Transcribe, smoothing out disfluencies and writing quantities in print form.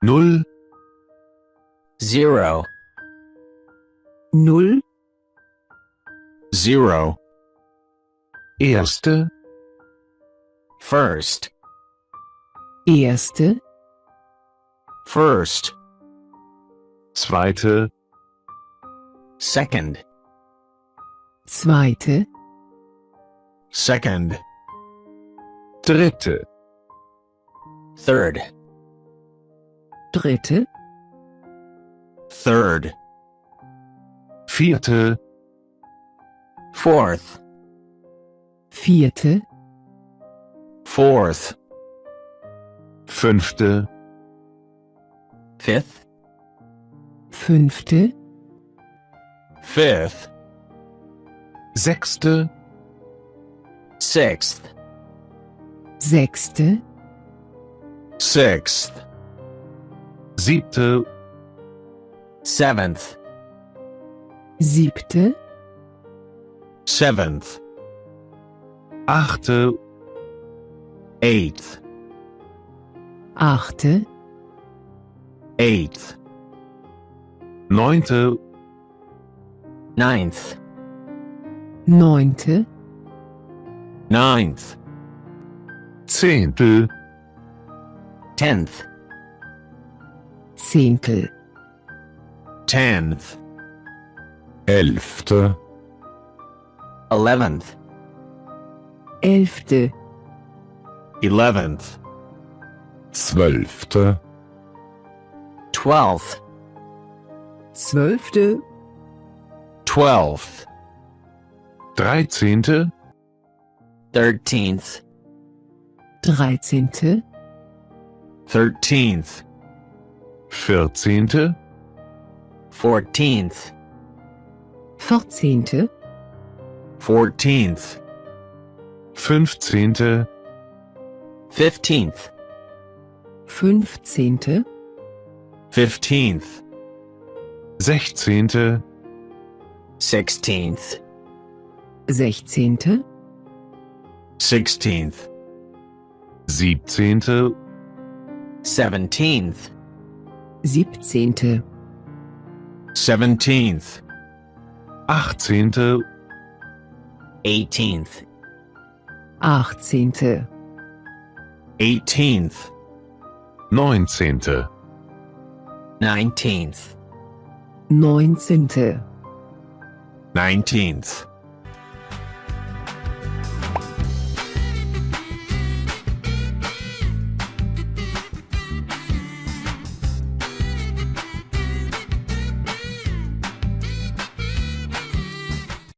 0, 0, 0, 0, erste, first, erste, first, zweite, second, zweite, second, dritte, third, dritte, third, vierte, fourth, vierte, fourth, fünfte, fifth, fünfte, fifth, sechste, sixth, sechste, sixth, siebte, seventh, siebte, seventh, achte, eighth, achte, eighth, neunte, ninth, neunte, ninth, zehntel, tenth, Zehntel, tenth, elfte, 11th, elfte, 11th, zwölfte, 12th, zwölfte, 12th, dreizehnte, 13th, dreizehnte, 13th, vierzehnte, 14th, vierzehnte, 14th, fünfzehnte, 15th, fünfzehnte, 15th, sechzehnte, 16th, sechzehnte, 16th, siebzehnte, 17th, siebzehnte, 17th, achtzehnte, 18th, achtzehnte, 18th, neunzehnte, 19th, neunzehnte, 19th,